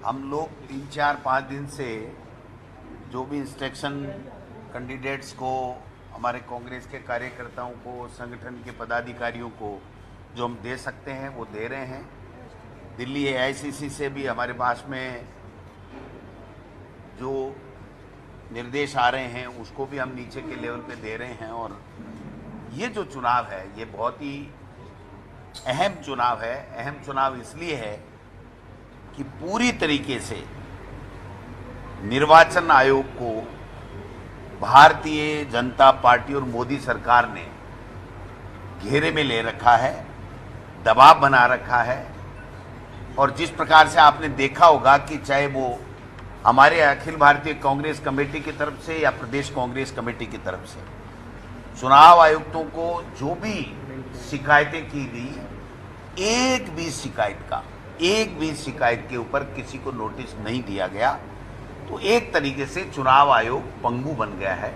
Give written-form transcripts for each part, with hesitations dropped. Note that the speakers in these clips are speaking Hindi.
हम लोग 3 4 5 दिन से जो भी इंस्ट्रक्शन कैंडिडेट्स को, हमारे कांग्रेस के कार्यकर्ताओं को, संगठन के पदाधिकारियों को जो हम दे सकते हैं वो दे रहे हैं। दिल्ली एआईसीसी से भी हमारे पास में जो निर्देश आ रहे हैं उसको भी हम नीचे के लेवल पे दे रहे हैं। और ये जो चुनाव है ये बहुत ही अहम चुनाव है। अहम चुनाव इसलिए है कि पूरी तरीके से निर्वाचन आयोग को भारतीय जनता पार्टी और मोदी सरकार ने घेरे में ले रखा है, दबाव बना रखा है। और जिस प्रकार से आपने देखा होगा कि चाहे वो हमारे अखिल भारतीय कांग्रेस कमेटी की तरफ से या प्रदेश कांग्रेस कमेटी की तरफ से चुनाव आयुक्तों को जो भी शिकायतें की गई, एक भी शिकायत के ऊपर किसी को नोटिस नहीं दिया गया। तो एक तरीके से चुनाव आयोग पंगु बन गया है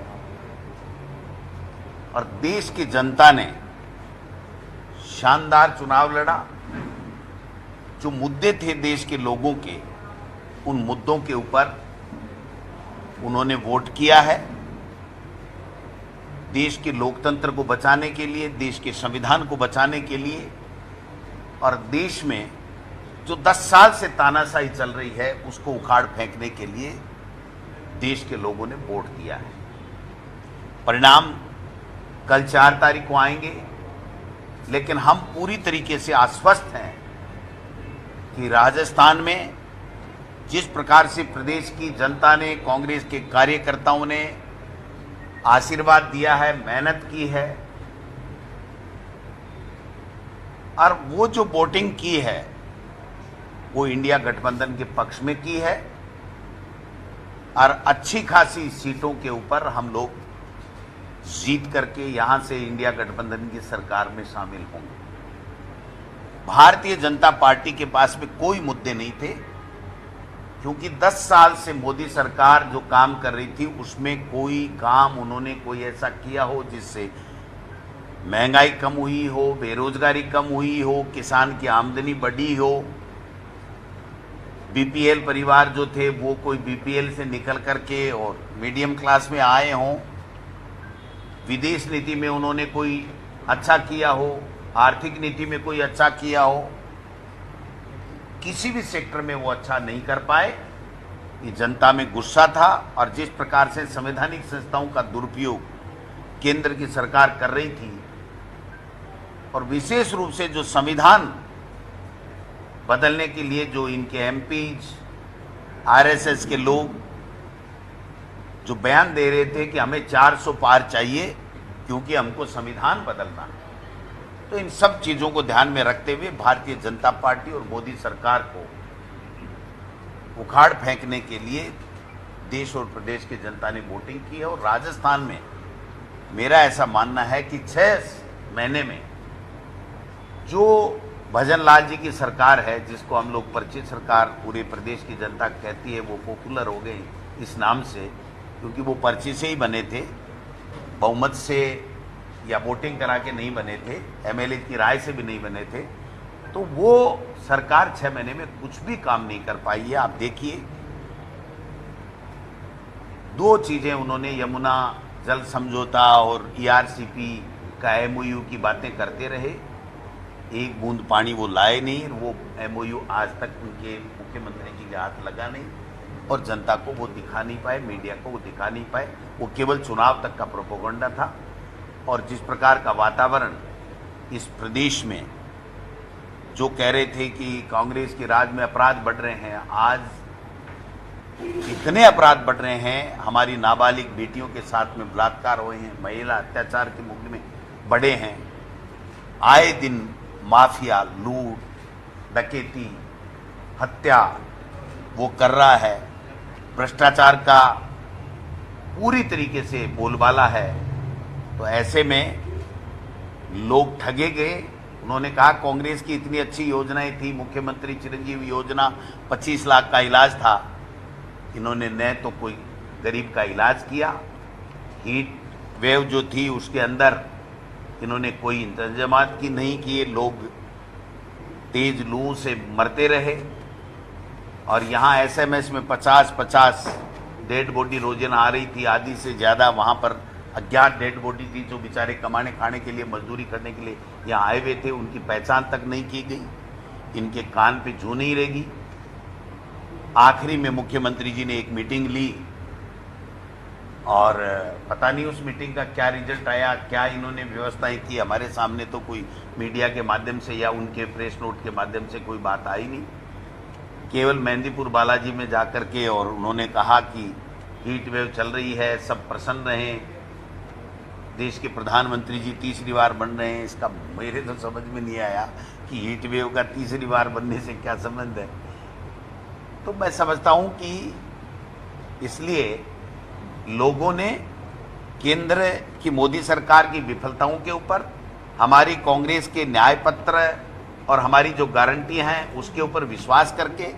और देश की जनता ने शानदार चुनाव लड़ा। जो मुद्दे थे देश के लोगों के, उन मुद्दों के ऊपर उन्होंने वोट किया है। देश के लोकतंत्र को बचाने के लिए, देश के संविधान को बचाने के लिए, और देश में जो 10 साल से तानाशाही चल रही है उसको उखाड़ फेंकने के लिए देश के लोगों ने वोट दिया है। परिणाम कल 4 तारीख को आएंगे, लेकिन हम पूरी तरीके से आश्वस्त हैं कि राजस्थान में जिस प्रकार से प्रदेश की जनता ने, कांग्रेस के कार्यकर्ताओं ने आशीर्वाद दिया है, मेहनत की है, और वो जो वोटिंग की है वो इंडिया गठबंधन के पक्ष में की है। और अच्छी खासी सीटों के ऊपर हम लोग जीत करके यहां से इंडिया गठबंधन की सरकार में शामिल होंगे। भारतीय जनता पार्टी के पास में कोई मुद्दे नहीं थे, क्योंकि 10 साल से मोदी सरकार जो काम कर रही थी उसमें कोई काम उन्होंने कोई ऐसा किया हो जिससे महंगाई कम हुई हो, बेरोजगारी कम हुई हो, किसान की आमदनी बढ़ी हो, बीपीएल परिवार जो थे वो कोई बीपीएल से निकल करके और मीडियम क्लास में आए हों, विदेश नीति में उन्होंने कोई अच्छा किया हो, आर्थिक नीति में कोई अच्छा किया हो। किसी भी सेक्टर में वो अच्छा नहीं कर पाए। ये जनता में गुस्सा था। और जिस प्रकार से संवैधानिक संस्थाओं का दुरुपयोग केंद्र की सरकार कर रही थी, और विशेष रूप से जो संविधान बदलने के लिए जो इनके एमपीज, आरएसएस के लोग जो बयान दे रहे थे कि हमें 400 पार चाहिए क्योंकि हमको संविधान बदलना है, तो इन सब चीज़ों को ध्यान में रखते हुए भारतीय जनता पार्टी और मोदी सरकार को उखाड़ फेंकने के लिए देश और प्रदेश की जनता ने वोटिंग की है। और राजस्थान में मेरा ऐसा मानना है कि 6 महीने में जो भजन लाल जी की सरकार है, जिसको हम लोग परिचित सरकार पूरे प्रदेश की जनता कहती है, वो पॉपुलर हो गई इस नाम से क्योंकि वो पर्ची से ही बने थे, बहुमत से या वोटिंग करा के नहीं बने थे, एमएलए की राय से भी नहीं बने थे। तो वो सरकार 6 महीने में कुछ भी काम नहीं कर पाई है। आप देखिए, 2 चीज़ें उन्होंने, यमुना जल समझौता और ईआरसीपी का एमओयू की बातें करते रहे, एक बूंद पानी वो लाए नहीं। वो एमओयू आज तक उनके मुख्यमंत्री जी के हाथ लगा नहीं और जनता को वो दिखा नहीं पाए, मीडिया को वो दिखा नहीं पाए। वो केवल चुनाव तक का प्रोपेगेंडा था। और जिस प्रकार का वातावरण इस प्रदेश में जो कह रहे थे कि कांग्रेस के राज में अपराध बढ़ रहे हैं, आज इतने अपराध बढ़ रहे हैं, हमारी नाबालिग बेटियों के साथ में बलात्कार हुए हैं, महिला अत्याचार के मुकदमे बढ़े हैं, आए दिन माफिया, लूट, डकैती, हत्या वो कर रहा है, भ्रष्टाचार का पूरी तरीके से बोलबाला है। तो ऐसे में लोग ठगे गए। उन्होंने कहा कांग्रेस की इतनी अच्छी योजनाएं थी, मुख्यमंत्री चिरंजीवी योजना 25 लाख का इलाज था, इन्होंने न तो कोई गरीब का इलाज किया, हीट वेव जो थी उसके अंदर इन्होंने कोई इंतजामात की नहीं किए, लोग तेज लू से मरते रहे। और यहाँ एसएमएस में 50-50 डेड बॉडी रोजाना आ रही थी, आधी से ज़्यादा वहाँ पर अज्ञात डेड बॉडी थी जो बेचारे कमाने खाने के लिए, मजदूरी करने के लिए यहाँ आए हुए थे, उनकी पहचान तक नहीं की गई, इनके कान पे जू नहीं रहेगी। आखिरी में मुख्यमंत्री जी ने एक मीटिंग ली और पता नहीं उस मीटिंग का क्या रिजल्ट आया, क्या इन्होंने व्यवस्थाएं की, हमारे सामने तो कोई मीडिया के माध्यम से या उनके प्रेस नोट के माध्यम से कोई बात आई नहीं। केवल मेहंदीपुर बालाजी में जाकर के और उन्होंने कहा कि हीट वेव चल रही है, सब प्रसन्न रहें, देश के प्रधानमंत्री जी तीसरी बार बन रहे हैं। इसका मेरे तो समझ में नहीं आया कि हीट वेव का तीसरी बार बनने से क्या संबंध है। तो मैं समझता हूं कि इसलिए लोगों ने केंद्र की मोदी सरकार की विफलताओं के ऊपर, हमारी कांग्रेस के न्याय पत्र और हमारी जो गारंटी हैं उसके ऊपर विश्वास करके,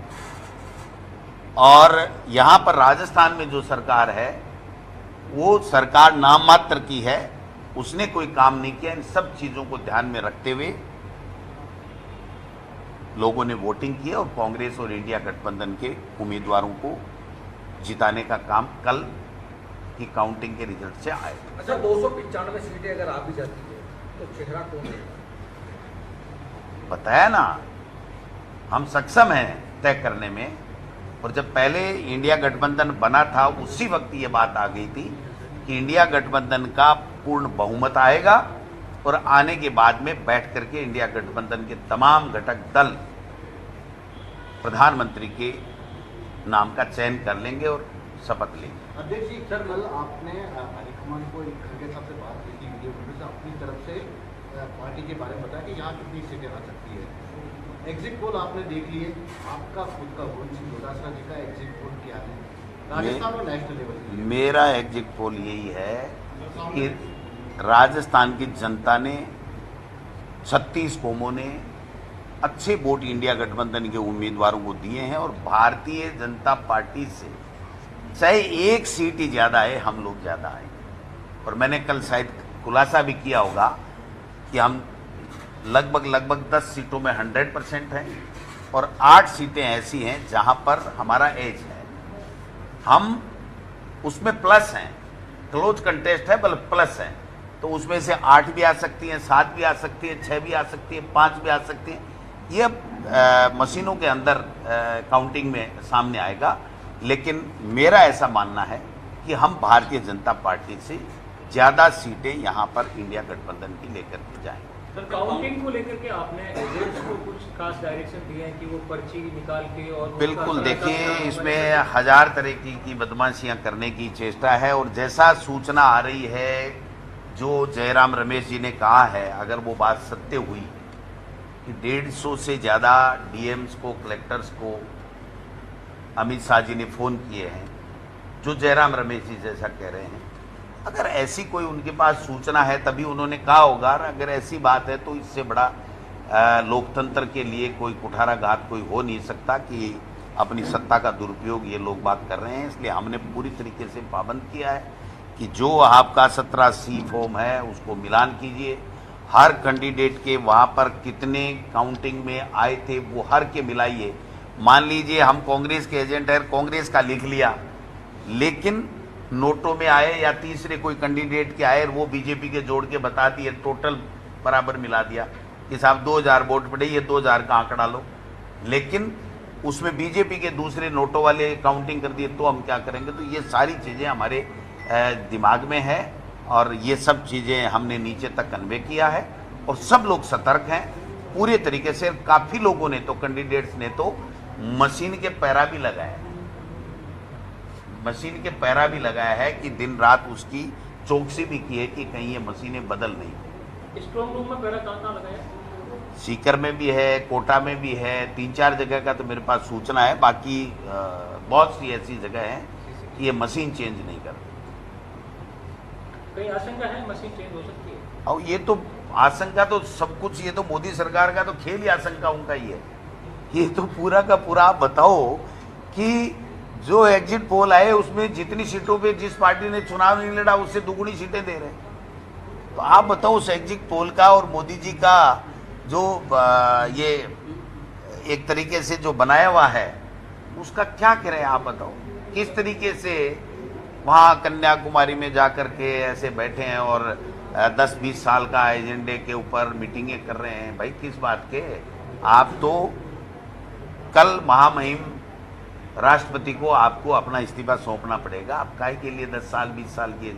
और यहाँ पर राजस्थान में जो सरकार है वो सरकार नाम मात्र की है, उसने कोई काम नहीं किया। इन सब चीज़ों को ध्यान में रखते हुए लोगों ने वोटिंग की और कांग्रेस और इंडिया गठबंधन के उम्मीदवारों को जिताने का काम कल की काउंटिंग के रिजल्ट से आए। अच्छा, 295 सीटें अगर आ भी जाती है तो चेहरा कौन है? बताया ना, हम सक्षम हैं तय करने में। और जब पहले इंडिया गठबंधन बना था उसी वक्त ये बात आ गई थी कि इंडिया गठबंधन का पूर्ण बहुमत आएगा और आने के बाद में बैठ करके इंडिया गठबंधन के तमाम घटक दल प्रधानमंत्री के नाम का चयन कर लेंगे और शपथ लेंगे। अध्यक्ष जी, सर कल आपने हाईकमान को एक घंटे साहब से बात की थी वीडियो कॉन्फ्रेंस से, अपनी तरफ से पार्टी के बारे में बताया कि यहाँ कितनी सीटें आ सकती है। एग्जिट पोल आपने देख लिए, आपका खुद का वरुण सिंह डोटासरा जी का एग्जिट पोल क्या है राजस्थान और नेशनल लेवल? मेरा एग्जिट पोल यही है कि राजस्थान की जनता ने, 36 कौमों ने अच्छे वोट इंडिया गठबंधन के उम्मीदवारों को दिए हैं और भारतीय जनता पार्टी से चाहे एक सीट ही ज़्यादा है, हम लोग ज़्यादा आए। और मैंने कल शायद खुलासा भी किया होगा कि हम लगभग 10 सीटों में 100% हैं और 8 सीटें ऐसी हैं जहां पर हमारा एज है, हम उसमें प्लस हैं, क्लोज कंटेस्ट है बल्कि प्लस है। तो उसमें से 8 भी आ सकती हैं, 7 भी आ सकती हैं, 6 भी आ सकती हैं, 5 भी आ सकती हैं। ये मशीनों के अंदर काउंटिंग में सामने आएगा। लेकिन मेरा ऐसा मानना है कि हम भारतीय जनता पार्टी से ज़्यादा सीटें यहाँ पर इंडिया गठबंधन की लेकर के जाएंगे। सर, काउंटिंग को लेकर के आपने एजेंट्स को कुछ खास डायरेक्शन दिए हैं कि वो पर्ची निकाल के और बिल्कुल, देखिए इसमें 1000 तरह की बदमाशियां करने की चेष्टा है। और जैसा सूचना आ रही है, जो जयराम रमेश जी ने कहा है, अगर वो बात सत्य हुई कि 150 से ज़्यादा डीएम्स को, कलेक्टर्स को अमित शाह जी ने फ़ोन किए हैं, जो जयराम रमेश जी जैसा कह रहे हैं, अगर ऐसी कोई उनके पास सूचना है तभी उन्होंने कहा होगा। अगर ऐसी बात है तो इससे बड़ा लोकतंत्र के लिए कोई कुठाराघात कोई हो नहीं सकता कि अपनी सत्ता का दुरुपयोग ये लोग बात कर रहे हैं। इसलिए हमने पूरी तरीके से पाबंद किया है कि जो आपका 17C फॉर्म है उसको मिलान कीजिए, हर कैंडिडेट के वहाँ पर कितने काउंटिंग में आए थे वो हर के मिलाइए। मान लीजिए हम कांग्रेस के एजेंट हैं, कांग्रेस का लिख लिया, लेकिन नोटों में आए या तीसरे कोई कैंडिडेट के आए, वो बीजेपी के जोड़ के बता दिए, टोटल बराबर मिला दिया कि साहब 2000 वोट पड़े, ये 2000 का आंकड़ा लो, लेकिन उसमें बीजेपी के दूसरे नोटों वाले काउंटिंग कर दिए, तो हम क्या करेंगे? तो ये सारी चीज़ें हमारे दिमाग में है और ये सब चीज़ें हमने नीचे तक कन्वे किया है और सब लोग सतर्क हैं पूरे तरीके से। काफ़ी लोगों ने तो, कैंडिडेट्स ने तो मशीन के पैरा भी लगाया, मशीन के पैरा भी लगाया है कि दिन रात उसकी चौकसी भी की है कि कहीं ये मशीनें बदल नहीं। स्ट्रॉन्ग रूम में पैरा कहाँ लगाया? सीकर में भी है, कोटा में भी है, 3-4 जगह का तो मेरे पास सूचना है। बाकी बहुत सी ऐसी जगह है कि ये मशीन चेंज नहीं कर। कहीं आशंका है मशीन चेंज हो सकती है? और ये तो आशंका तो सब कुछ, ये तो मोदी सरकार का तो खेल ही आशंकाओं का ही है। ये तो पूरा का पूरा आप बताओ कि जो एग्जिट पोल आए उसमें जितनी सीटों पे जिस पार्टी ने चुनाव नहीं लड़ा उससे दुगुनी सीटें दे रहे हैं। तो आप बताओ उस एग्जिट पोल का और मोदी जी का जो ये एक तरीके से जो बनाया हुआ है उसका क्या करें आप बताओ। किस तरीके से वहाँ कन्याकुमारी में जाकर के ऐसे बैठे हैं और 10-20 साल का एजेंडे के ऊपर मीटिंगें कर रहे हैं। भाई किस बात के? आप तो कल महामहिम राष्ट्रपति को आपको अपना इस्तीफा सौंपना पड़ेगा। आप काहे के लिए 10 साल 20 साल की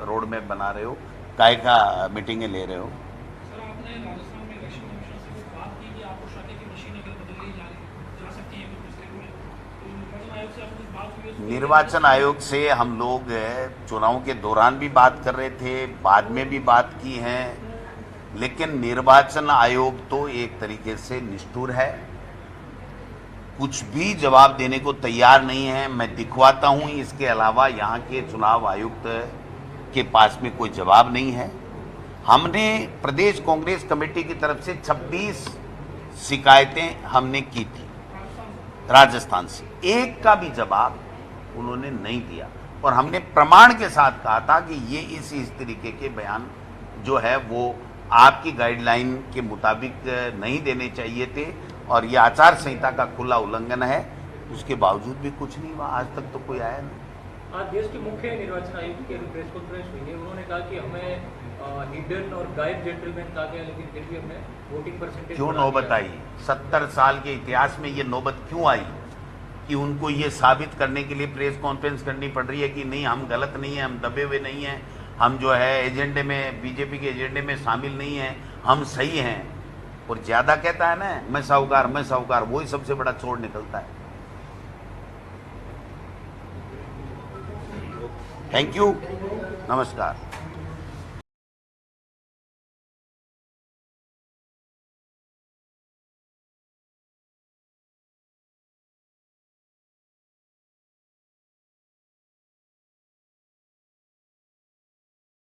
रोड मैप बना रहे हो, काहे का मीटिंगें ले रहे हो? सर, आपने राजस्थान में इलेक्शन कमीशन से कुछ बात की कि आपको शादी की मशीन अगर बदल ली जा सकती है कुछ स्टेट में, तो निर्वाचन आयोग से आपकी कुछ बात हुई है? निर्वाचन आयोग से हम लोग चुनाव के दौरान भी बात कर रहे थे, बाद में भी बात की है, लेकिन निर्वाचन आयोग तो एक तरीके से निष्ठुर है, कुछ भी जवाब देने को तैयार नहीं है। मैं दिखवाता हूं, इसके अलावा यहाँ के चुनाव आयुक्त के पास में कोई जवाब नहीं है। हमने प्रदेश कांग्रेस कमेटी की तरफ से 26 शिकायतें हमने की थी राजस्थान से, एक का भी जवाब उन्होंने नहीं दिया और हमने प्रमाण के साथ कहा था कि ये इस तरीके के बयान जो है वो आपकी गाइडलाइन के मुताबिक नहीं देने चाहिए थे और ये आचार संहिता का खुला उल्लंघन है। उसके बावजूद भी कुछ नहीं हुआ, आज तक तो कोई आया नहीं। आज देश के मुख्य निर्वाचन आयुक्त की प्रेस कॉन्फ्रेंस हुई है, उन्होंने कहा कि हमें हिडन और गायब जेंटलमैन कहा गया, लेकिन फिर भी हमने वोटिंग परसेंटेज क्यों नौबत आई? 70 साल के इतिहास में ये नौबत क्यों आई कि उनको ये साबित करने के लिए प्रेस कॉन्फ्रेंस करनी पड़ रही है कि नहीं हम गलत नहीं हैं, हम दबे हुए नहीं हैं, हम जो है एजेंडे में, बीजेपी के एजेंडे में शामिल नहीं हैं, हम सही हैं। और ज़्यादा कहता है ना मैं साहूकार, वही सबसे बड़ा चोर निकलता है। थैंक यू, नमस्कार।